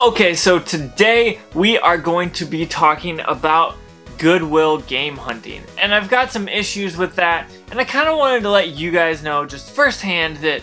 Okay, so today we are going to be talking about Goodwill game hunting, and I've got some issues with that, and I kind of wanted to let you guys know just firsthand that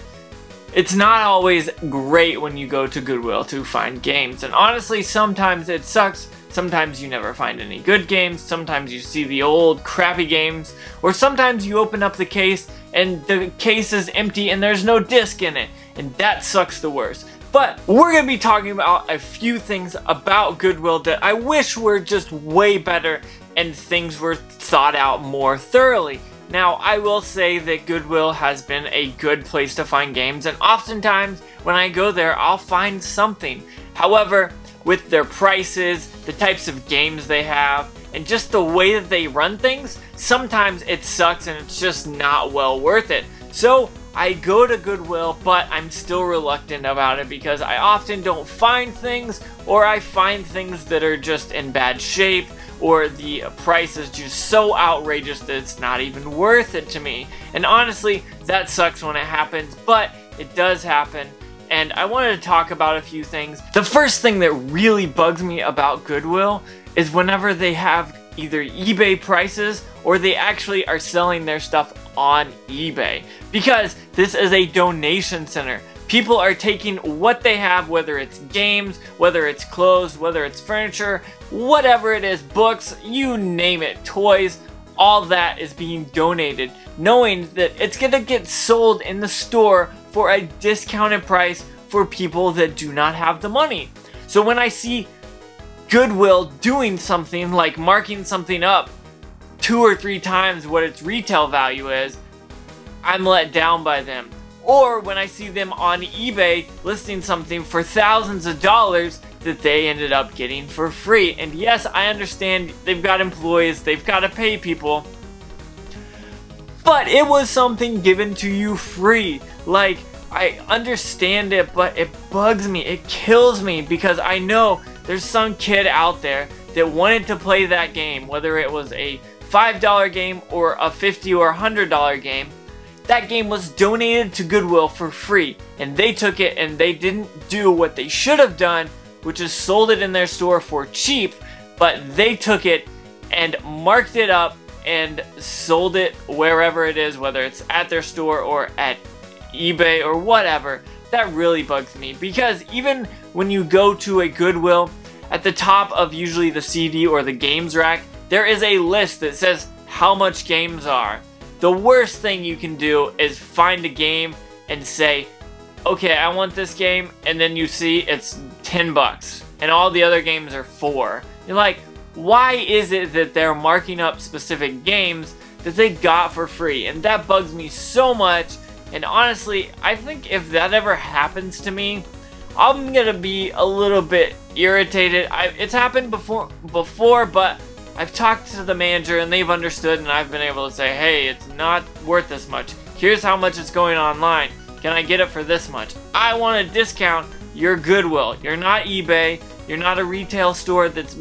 it's not always great when you go to Goodwill to find games, and honestly sometimes it sucks. Sometimes you never find any good games, sometimes you see the old crappy games, or sometimes you open up the case and the case is empty and there's no disc in it, and that sucks the worst. But we're going to be talking about a few things about Goodwill that I wish were just way better and things were thought out more thoroughly. Now, I will say that Goodwill has been a good place to find games, and oftentimes when I go there, I'll find something. However, with their prices, the types of games they have, and just the way that they run things, sometimes it sucks and it's just not well worth it. So I go to Goodwill, but I'm still reluctant about it because I often don't find things, or I find things that are just in bad shape, or the price is just so outrageous that it's not even worth it to me. And honestly, that sucks when it happens, but it does happen. And I wanted to talk about a few things. The first thing that really bugs me about Goodwill is whenever they have either eBay prices or they actually are selling their stuff on eBay, because this is a donation center. People are taking what they have, whether it's games, whether it's clothes, whether it's furniture, whatever it is, books, you name it, toys, all that is being donated, knowing that it's gonna get sold in the store for a discounted price for people that do not have the money. So when I see Goodwill doing something like marking something up 2 or 3 times what its retail value is, I'm let down by them. Or when I see them on eBay listing something for thousands of dollars that they ended up getting for free. And yes, I understand they've got employees, they've got to pay people, but it was something given to you free. Like, I understand it, but it bugs me, it kills me, because I know there's some kid out there that wanted to play that game, whether it was a $5 game or a $50 or $100 game. That game was donated to Goodwill for free, and they took it and they didn't do what they should have done, which is sold it in their store for cheap, but they took it and marked it up and sold it wherever it is, whether it's at their store or at eBay or whatever. That really bugs me, because even when you go to a Goodwill, at the top of usually the CD or the games rack, there is a list that says how much games are. The worst thing you can do is find a game and say, okay, I want this game, and then you see it's 10 bucks and all the other games are 4. You're like, why is it that they're marking up specific games that they got for free? And that bugs me so much. And honestly, I think if that ever happens to me, I'm gonna be a little bit irritated. It's happened before, but I've talked to the manager and they've understood, and I've been able to say, hey, it's not worth this much. Here's how much it's going online. Can I get it for this much? I want a discount. You're Goodwill. You're not eBay. You're not a retail store that's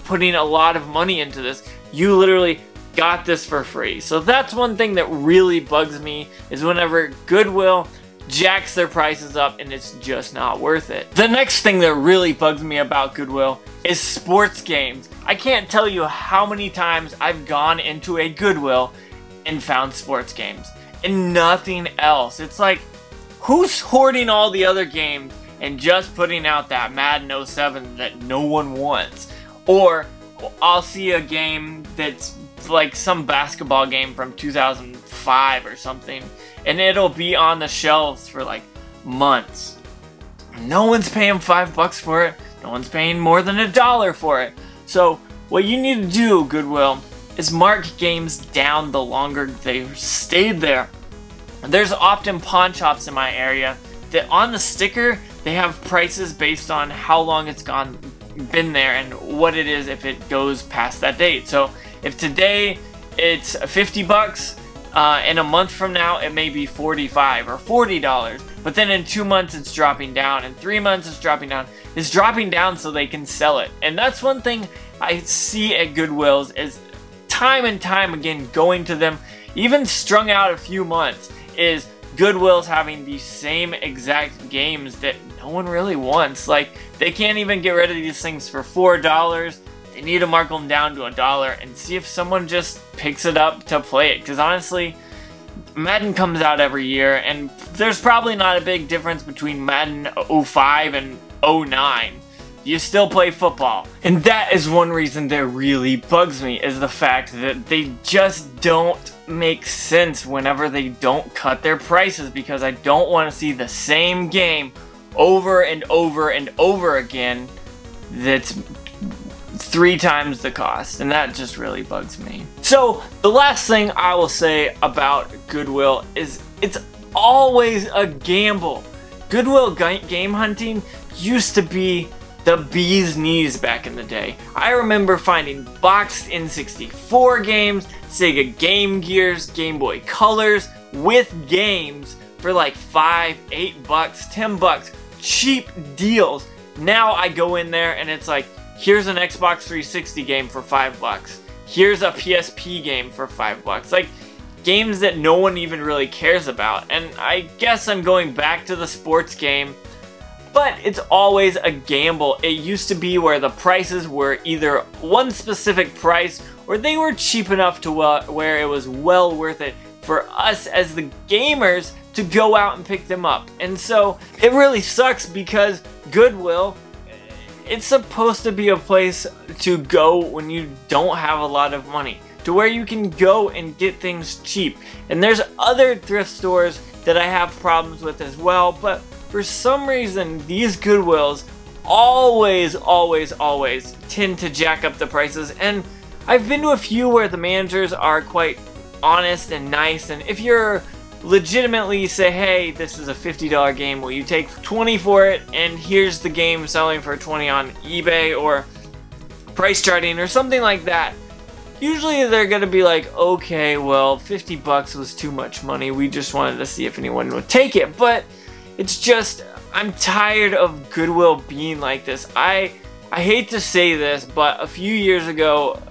putting a lot of money into this. You literally got this for free. So that's one thing that really bugs me, is whenever Goodwill jacks their prices up and it's just not worth it. The next thing that really bugs me about Goodwill is sports games. I can't tell you how many times I've gone into a Goodwill and found sports games and nothing else. It's like, who's hoarding all the other games and just putting out that Madden 07 that no one wants? Or I'll see a game that's like some basketball game from 2005 or something, and it'll be on the shelves for like months. No one's paying $5 for it. No one's paying more than $1 for it. So what you need to do, Goodwill, is mark games down the longer they've stayed there. There's often pawn shops in my area that on the sticker they have prices based on how long it's been there and what it is if it goes past that date. So if today it's $50, in a month from now it may be $45 or $40, but then in 2 months it's dropping down, in 3 months it's dropping down. It's dropping down so they can sell it. And that's one thing I see at Goodwill's, is time and time again going to them, even strung out a few months, is Goodwill's having the same exact games that no one really wants. Like, they can't even get rid of these things for $4. They need to mark them down to $1 and see if someone just picks it up to play it. Because honestly, Madden comes out every year, and there's probably not a big difference between Madden 05 and 09. You still play football. And that is one reason that really bugs me, is the fact that they just don't make sense whenever they don't cut their prices, because I don't want to see the same game over and over and over again that's 3 times the cost, and that just really bugs me. So the last thing I will say about Goodwill is it's always a gamble. Goodwill game hunting used to be the bee's knees back in the day. I remember finding boxed N64 games, Sega Game Gears, Game Boy Colors with games for like $5, $8, $10, cheap deals. Now I go in there and it's like, here's an Xbox 360 game for $5. Here's a PSP game for $5. Like, games that no one even really cares about. And I guess I'm going back to the sports game, but it's always a gamble. It used to be where the prices were either one specific price or they were cheap enough to where it was well worth it for us as the gamers to go out and pick them up. And so it really sucks because Goodwill, it's supposed to be a place to go when you don't have a lot of money, to where you can go and get things cheap. And there's other thrift stores that I have problems with as well, but for some reason these Goodwills always tend to jack up the prices. And I've been to a few where the managers are quite honest and nice, and if you're legitimately say, hey, this is a $50 game, will you take 20 for it, and here's the game selling for 20 on eBay or price charting or something like that, usually they're gonna be like, okay, well, $50 was too much money, we just wanted to see if anyone would take it. But it's just, I'm tired of Goodwill being like this. I hate to say this, but a few years ago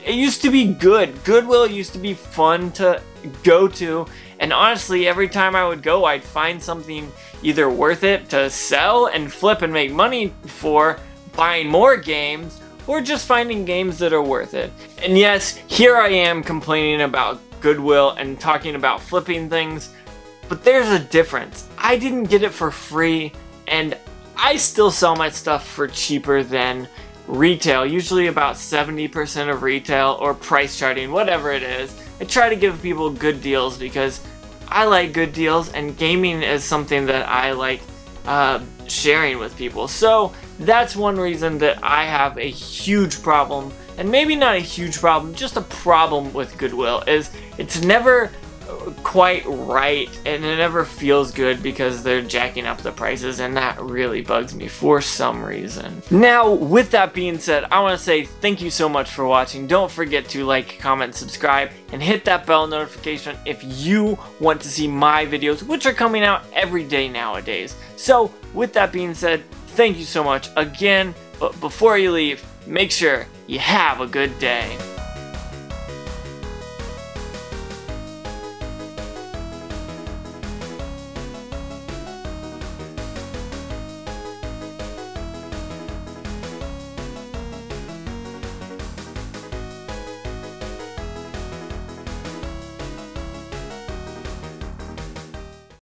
it used to be good. Goodwill used to be fun to go to, and honestly, every time I would go, I'd find something either worth it to sell and flip and make money for, buying more games, or just finding games that are worth it. And yes, here I am complaining about Goodwill and talking about flipping things, but there's a difference. I didn't get it for free, and I still sell my stuff for cheaper than retail, usually about 70% of retail or price charting, whatever it is. I try to give people good deals because I like good deals, and gaming is something that I like sharing with people. So that's one reason that I have a huge problem, and maybe not a huge problem, just a problem with Goodwill, is it's never quite right, and it never feels good because they're jacking up the prices, and that really bugs me for some reason. Now, with that being said, I want to say thank you so much for watching. Don't forget to like, comment, subscribe, and hit that bell notification if you want to see my videos, which are coming out every day nowadays. So with that being said, thank you so much again, but before you leave, make sure you have a good day.